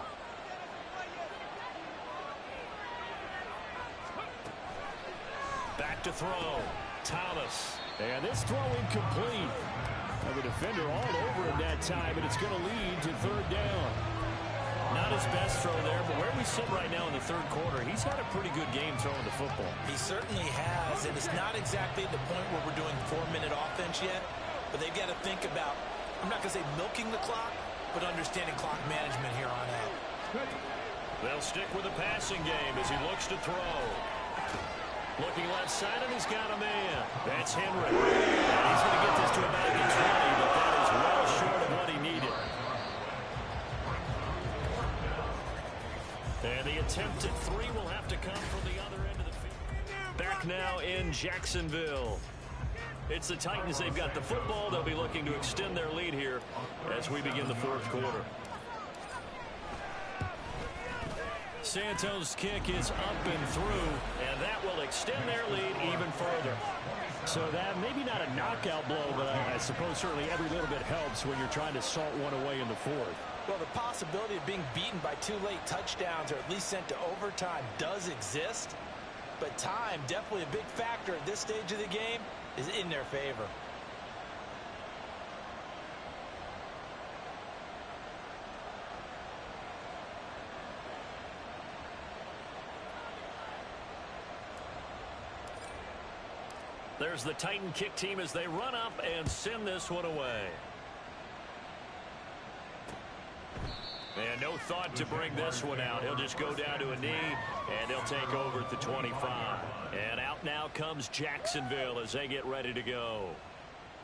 C: Back to throw. Thomas. And this throw incomplete. And the defender all over him that time, and it's going to lead to 3rd down. Not his best throw there, but where we sit right now in the 3rd quarter, he's had a pretty good game throwing the football.
D: He certainly has, and it's not exactly the point where we're doing 4-minute offense yet, but they've got to think about, I'm not going to say milking the clock, but understanding clock management here on out.
C: They'll stick with the passing game as he looks to throw. Looking left side, and he's got a man. That's Henry. And he's going to get this to about the 20, but that is well short of what he needed. And the attempt at 3 will have to come from the other end of the field. Back now in Jacksonville. It's the Titans. They've got the football. They'll be looking to extend their lead here as we begin the 4th quarter. Santos' kick is up and through, and that will extend their lead even further. So that maybe not a knockout blow, but I suppose certainly every little bit helps when you're trying to salt one away in the 4th.
D: Well, the possibility of being beaten by 2 late touchdowns or at least sent to overtime does exist, but time definitely a big factor at this stage of the game.
G: is in their favor.
C: There's the Titan kick team as they run up and send this one away. And no thought to bring this one out. He'll just go down to a knee, and they'll take over at the 25. And out now comes Jacksonville as they get ready to go.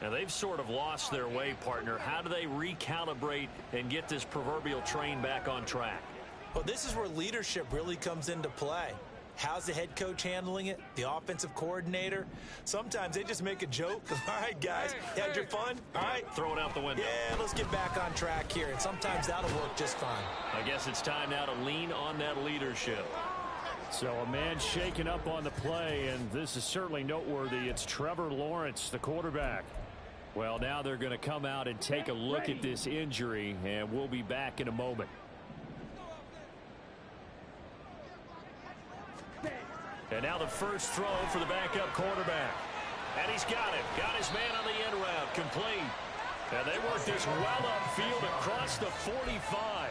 C: Now, they've sort of lost their way, partner. How do they recalibrate and get this proverbial train back on track?
G: Well, this is where leadership really comes into play. How's the head coach handling it? The offensive coordinator? Sometimes they just make a joke. All right, guys, you had your fun? All right.
C: Throw it out the window.
G: Yeah, let's get back on track here. And sometimes that'll work just fine.
C: I guess it's time now to lean on that leadership.
J: So a man shaken up on the play, and this is certainly noteworthy. It's Trevor Lawrence, the quarterback. Well, now they're going to come out and take a look at this injury, and we'll be back in a moment.
C: And now the first throw for the backup quarterback. And he's got it. Got his man on the end route. Complete. And they work this well upfield across the 45.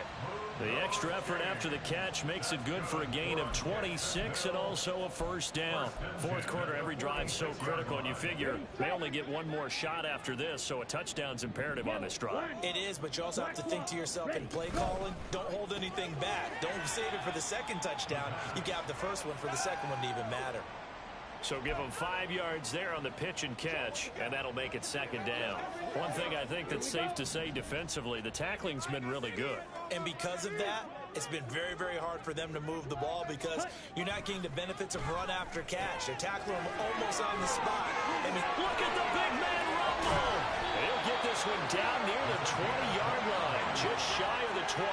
C: The extra effort after the catch makes it good for a gain of 26 and also a first down. Fourth quarter, every drive so critical, and you figure they only get one more shot after this, so a touchdown's imperative on this drive.
G: It is, but you also have to think to yourself in play calling, don't hold anything back. Don't save it for the second touchdown. You got the first one for the second one to even matter.
C: So give them 5 yards there on the pitch and catch, and that'll make it second down. One thing I think that's safe to say defensively, the tackling's been really good.
G: And because of that, it's been very, very hard for them to move the ball because you're not getting the benefits of run after catch. They're tackling them almost on the spot. I mean,
C: look at the big man rumble. He'll get this one down near the 20-yard line, just shy of the 20.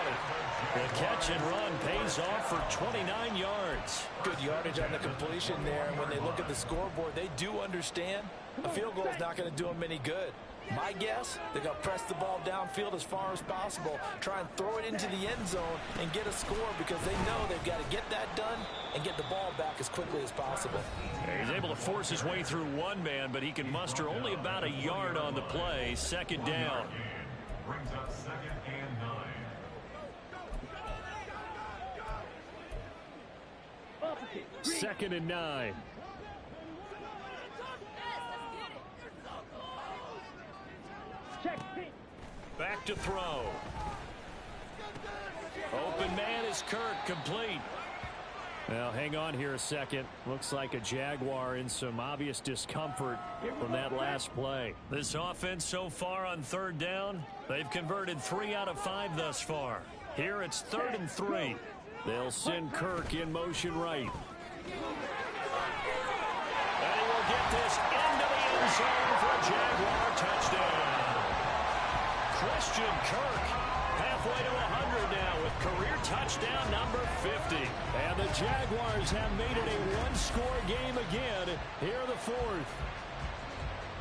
C: The catch and run pays off for 29 yards.
D: Good yardage on the completion there, and when they look at the scoreboard, they do understand a field goal is not going to do them any good. My guess, they're going to press the ball downfield as far as possible, try and throw it into the end zone and get a score because they know they've got to get that done and get the ball back as quickly as possible.
C: He's able to force his way through one man, but he can muster only about a yard on the play. Second down.
K: Brings up second and 9.
J: Second and 9.
C: Back to throw. Open man is Kirk, complete.
J: Well, hang on here a second. Looks like a Jaguar in some obvious discomfort from that last play.
C: This offense so far on third down, they've converted 3 out of 5 thus far. Here it's 3rd and 3.
J: They'll send Kirk in motion right.
C: And he will get this into the end zone for a Jaguar touchdown. Christian Kirk halfway to 100 now with career touchdown number 50.
J: And the Jaguars have made it a one-score game again here in the fourth.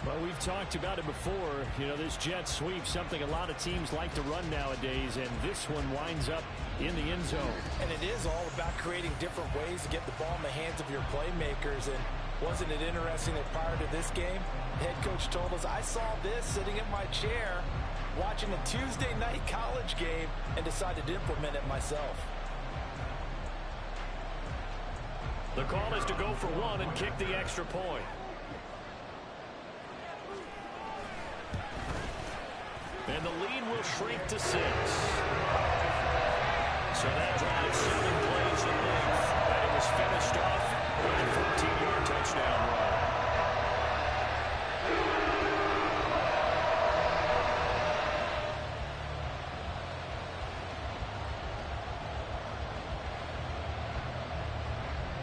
J: Well, we've talked about it before. You know, this jet sweep, something a lot of teams like to run nowadays, and this one winds up in the end zone.
D: And it is all about creating different ways to get the ball in the hands of your playmakers. And wasn't it interesting that prior to this game, the head coach told us, I saw this sitting in my chair watching a Tuesday night college game and decided to implement it myself.
C: The call is to go for one and kick the extra point. And the lead will shrink to 6. So that drive 7 plays in length. And it was finished off with a 14-yard touchdown run.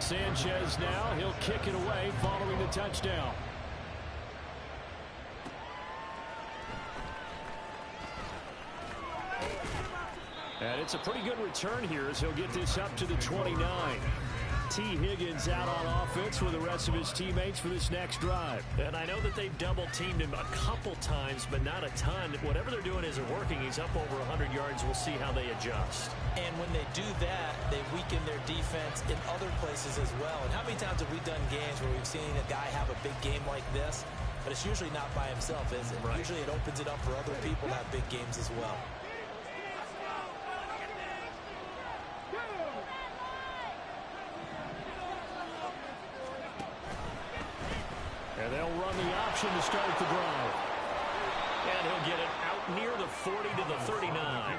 J: Sanchez now, he'll kick it away following the touchdown. And it's a pretty good return here as he'll get this up to the 29. T. Higgins out on offense with the rest of his teammates for this next drive.
C: And I know that they've double-teamed him a couple times, but not a ton. Whatever they're doing isn't working. He's up over 100 yards. We'll see how they adjust.
G: And when they do that, they weaken their defense in other places as well. And how many times have we done games where we've seen a guy have a big game like this, but it's usually not by himself, is it?
C: Right.
G: Usually it opens it up for other people to have big games as well.
J: And they'll run the option to start the drive.
C: And he'll get it out near the 40 to the 39.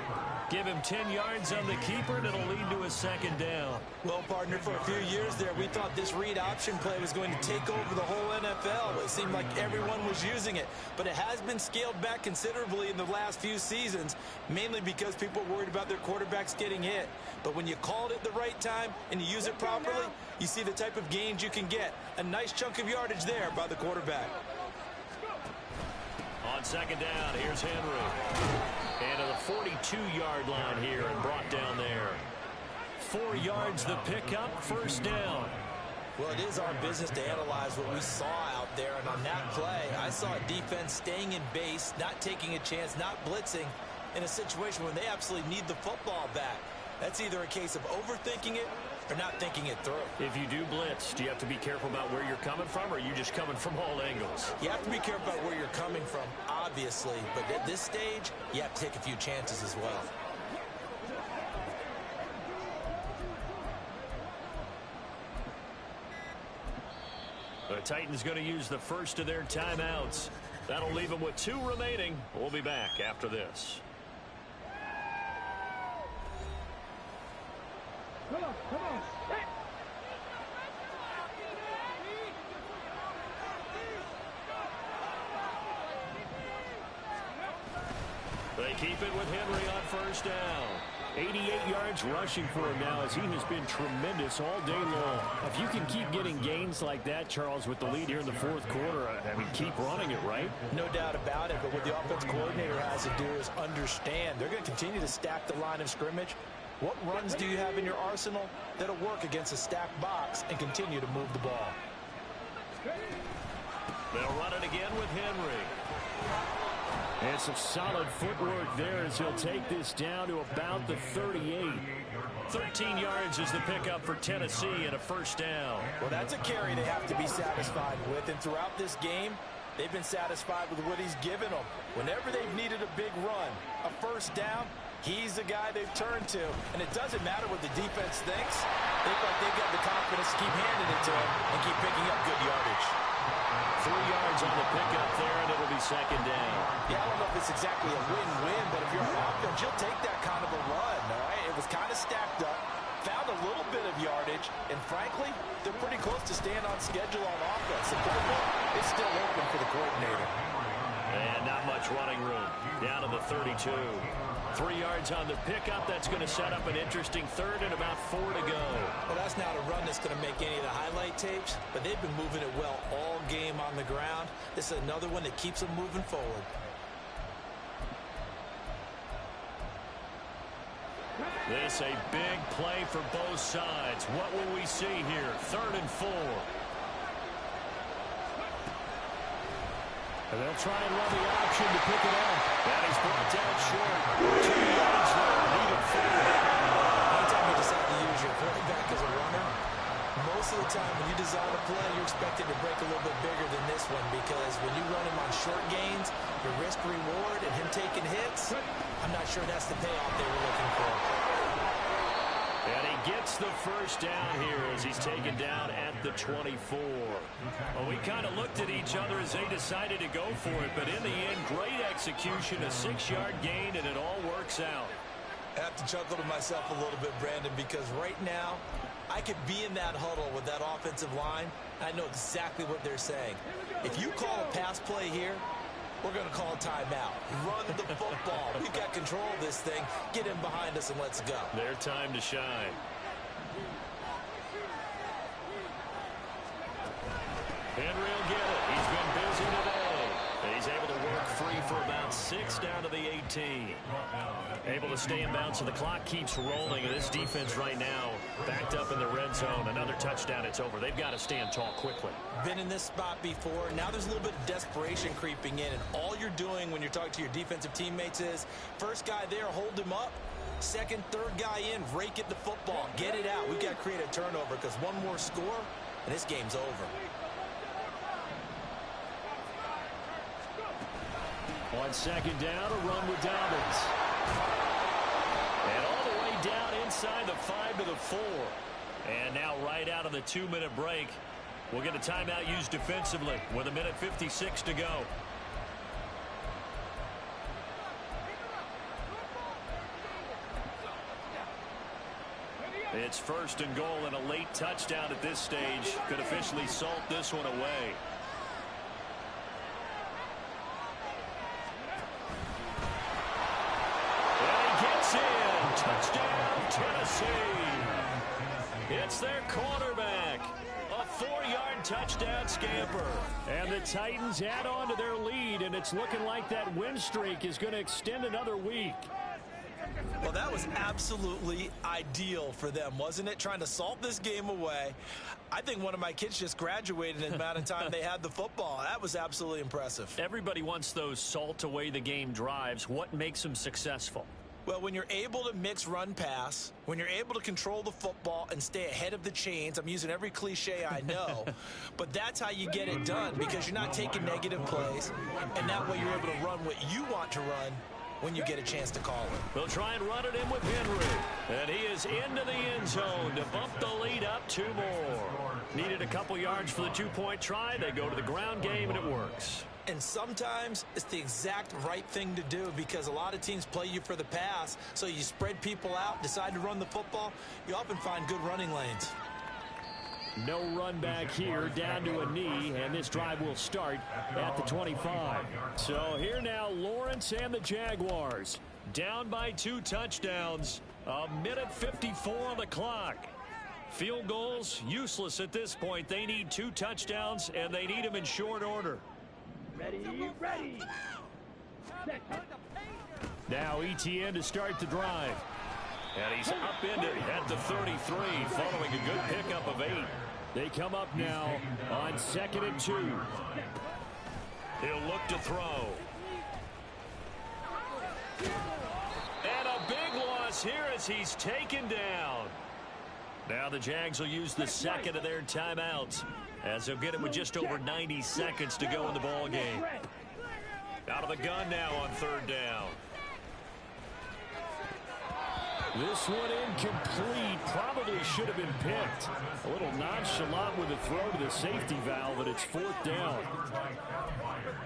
C: Give him 10 yards on the keeper, and it'll lead to a second down.
G: Well, partner, for a few years there, we thought this read option play was going to take over the whole NFL. It seemed like everyone was using it, but it has been scaled back considerably in the last few seasons, mainly because people are worried about their quarterbacks getting hit. But when you call it at the right time and you use it properly, you see the type of gains you can get. A nice chunk of yardage there by the quarterback.
C: On second down, here's Henry. And to the 42-yard line here and brought down there. 4 yards the pickup, first down.
G: Well, it is our business to analyze what we saw out there. And on that play, I saw a defense staying in base, not taking a chance, not blitzing in a situation where they absolutely need the football back. That's either a case of overthinking it or not thinking it through.
C: If you do blitz, do you have to be careful about where you're coming from, or are you just coming from all angles?
G: You have to be careful about where you're coming from, obviously. But at this stage, you have to take a few chances as well.
C: The Titans going to use the first of their timeouts. That'll leave them with 2 remaining. We'll be back after this.
F: Come on, come on.
C: They keep it with Henry on first down.
J: 88 yards rushing for him now, as he has been tremendous all day long. If you can keep getting gains like that, Charles, with the lead here in the fourth quarter, I mean, keep running it, right?
G: No doubt about it, but what the offense coordinator has to do is understand. They're going to continue to stack the line of scrimmage. What runs do you have in your arsenal that'll work against a stacked box and continue to move the ball?
C: They'll run it again with Henry.
J: And some solid footwork there as he'll take this down to about the 38.
C: 13 yards is the pickup for Tennessee and a first down.
G: Well, that's a carry they have to be satisfied with, and throughout this game, they've been satisfied with what he's given them. Whenever they've needed a big run, a first down, he's the guy they've turned to. And it doesn't matter what the defense thinks. They feel like they've got the confidence to keep handing it to him and keep picking up good yardage.
C: 3 yards on the pickup there, and it'll be second down.
G: Yeah, I don't know if it's exactly a win-win, but if you're an offense, you'll take that kind of a run, all right? It was kind of stacked up, found a little bit of yardage, and frankly, they're pretty close to staying on schedule on offense. The playbook is still open for the coordinator.
C: And not much running room. Down to the 32. 3 yards on the pickup. That's going to set up an interesting third and about 4 to go.
G: Well, that's not a run that's going to make any of the highlight tapes, but they've been moving it well all game on the ground. This is another one that keeps them moving forward.
C: This a big play for both sides. What will we see here? 3rd and 4.
J: And they'll try and run the option to pick it up.
C: That is brought down short. 2 yards there. Needed 4.
G: Anytime you decide to use your quarterback as a runner, most of the time when you design a play, you're expected to break a little bit bigger than this one, because when you run him on short gains, your risk reward and him taking hits, I'm not sure that's the payoff they were looking for.
C: And he gets the first down here as he's taken down at the 24. Well, we kind of looked at each other as they decided to go for it, but in the end, great execution, a 6-yard gain, and it all works out.
G: I have to chuckle to myself a little bit, Brandon, because right now, I could be in that huddle with that offensive line. I know exactly what they're saying. If you call a pass play here, we're going to call a timeout. Run the football. We've got control of this thing. Get in behind us and let's go.
C: Their time to shine. Henry will get it. He's been busy today. And he's able to work free for about 6 down to the 18. Able to stay in bounds, so the clock keeps rolling. And this defense right now backed up in the red zone. Another touchdown, it's over. They've got to stand tall quickly.
G: Been in this spot before. Now there's a little bit of desperation creeping in. And all you're doing when you're talking to your defensive teammates is, first guy there, hold him up. Second, third guy in, rake at the football. Get it out. We've got to create a turnover, because one more score, and this game's over.
J: On second down, a run with Dobbins. And all the way down inside the 5 to the 4. And now right out of the 2-minute break, we'll get a timeout used defensively with 1:56 to go. It's first and goal, and a late touchdown at this stage could officially salt this one away. And he gets in. Touchdown, Tennessee. It's their quarterback. A 4-yard touchdown scamper. And the Titans add on to their lead, and it's looking like that win streak is going to extend another week.
G: Well, that was absolutely ideal for them, wasn't it? Trying to salt this game away. I think one of my kids just graduated in the amount of time they had the football. That was absolutely impressive.
J: Everybody wants those salt away the game drives. What makes them successful?
G: Well, when you're able to mix run pass, when you're able to control the football and stay ahead of the chains, I'm using every cliche I know, but that's how you get it done, because you're not taking negative plays, and that way you're able to run what you want to run when you get a chance to call it.
J: They'll try and run it in with Henry. And he is into the end zone to bump the lead up 2 more. Needed a couple yards for the 2-point try. They go to the ground game, and it works.
G: And sometimes it's the exact right thing to do, because a lot of teams play you for the pass, so you spread people out, decide to run the football. You often find good running lanes.
J: No run back here, down to a knee, and this drive will start at the 25. So here now, Lawrence and the Jaguars. Down by 2 touchdowns. 1:54 on the clock. Field goals, useless at this point. They need 2 touchdowns, and they need them in short order.
F: Ready. Set.
J: Now Etienne to start the drive. And he's upended at the 33 following a good pickup of 8. They come up now on 2nd and 2. He'll look to throw. And a big loss here as he's taken down. Now the Jags will use the second of their timeouts, as they'll get it with just over 90 seconds to go in the ball game. Out of the gun now on 3rd down. This one incomplete. Probably should have been picked. A little nonchalant with a throw to the safety valve, but it's 4th down.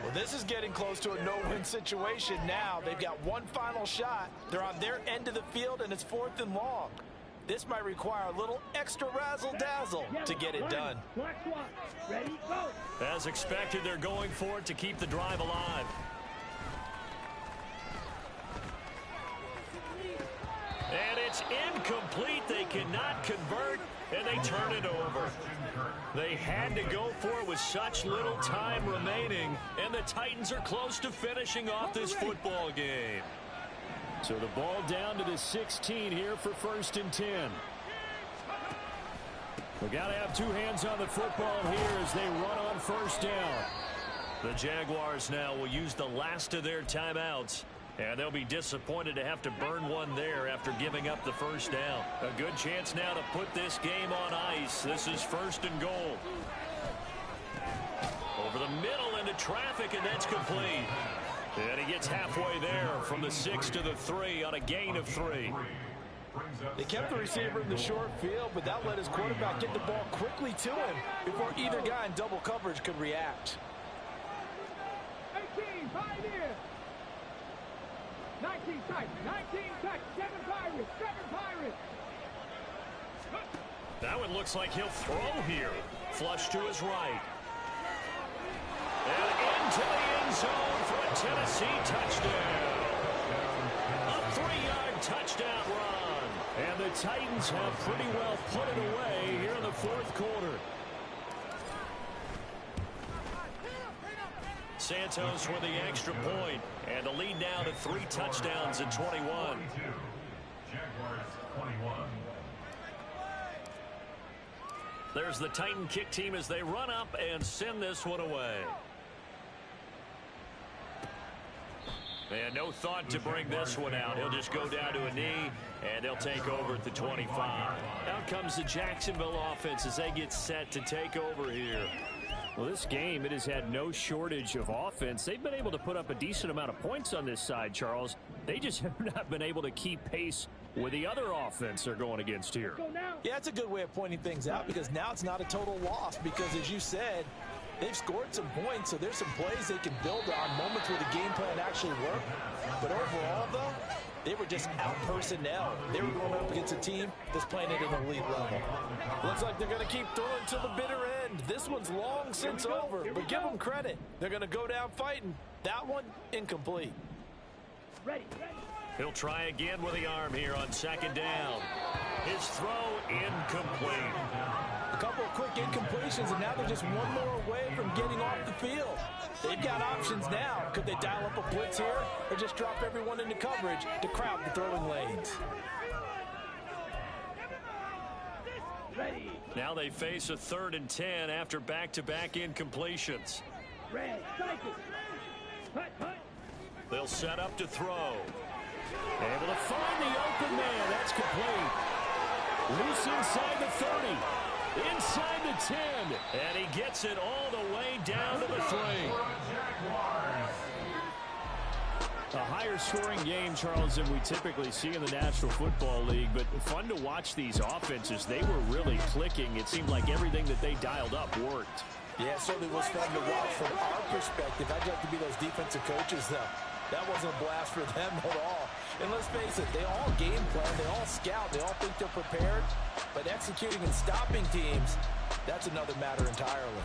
D: Well, this is getting close to a no-win situation now. They've got one final shot. They're on their end of the field, and it's 4th and long. This might require a little extra razzle-dazzle to get it done.
F: Ready, go.
J: As expected, they're going for it to keep the drive alive. And it's incomplete. They cannot convert, and they turn it over. They had to go for it with such little time remaining, and the Titans are close to finishing off this football game. So the ball down to the 16 here for 1st and 10. We got to have 2 hands on the football here as they run on 1st down. The Jaguars now will use the last of their timeouts, and they'll be disappointed to have to burn one there after giving up the 1st down. A good chance now to put this game on ice. This is 1st and goal. Over the middle into traffic, and that's complete. And he gets halfway there from the 6 to the 3 on a gain of 3.
D: They kept the receiver in the short field, but that let his quarterback get the ball quickly to him before either guy in double coverage could react.
F: 18, Pioneer. 19 touch, 19 touch, 7 Pirates, 7 Pirates.
J: That one looks like he'll throw here. Flush to his right. And into the end zone for a Tennessee touchdown. A 3-yard touchdown run. And the Titans have pretty well put it away here in the 4th quarter. Santos with the extra point, and the lead now to 3 touchdowns in 21.
K: Jaguars 21.
J: There's the Titan kick team as they run up and send this one away. And no thought to bring this one out. He'll just go down to a knee, and they'll take over at the 25. Out comes the Jacksonville offense as they get set to take over here. Well, this game, it has had no shortage of offense. They've been able to put up a decent amount of points on this side, Charles. They just have not been able to keep pace with the other offense they're going against here.
D: Yeah, it's a good way of pointing things out because now it's not a total loss because, as you said, they've scored some points, so there's some plays they can build on, moments where the game plan actually worked. But overall, though, they were just out personnel. They were going up against a team that's playing at an elite level.
G: Looks like they're going to keep throwing till the bitter end. This one's long since over, but give them credit. They're going to go down fighting. That one, incomplete.
I: Ready.
C: He'll try again with the arm here on second down. His throw incomplete.
D: A couple of quick incompletions, and now they're just one more away from getting off the field. They've got options now. Could they dial up a blitz here or just drop everyone into coverage to crowd the throwing lanes?
I: Ready.
C: Now they face a 3rd and 10 after back-to-back incompletions.
I: Ready. Cycle. Hut.
C: They'll set up to throw.
J: Able to find the open man. That's complete. Loose inside the 30. Inside the 10.
C: And he gets it all the way down to the 3.
J: A higher scoring game, Charles, than we typically see in the National Football League, but fun to watch these offenses. They were really clicking. It seemed like everything that they dialed up worked.
D: Yeah, it certainly was fun to watch from our perspective. I'd like to be those defensive coaches, though. That wasn't a blast for them at all. And let's face it, they all game plan, they all scout, they all think they're prepared. But executing and stopping teams, that's another matter entirely.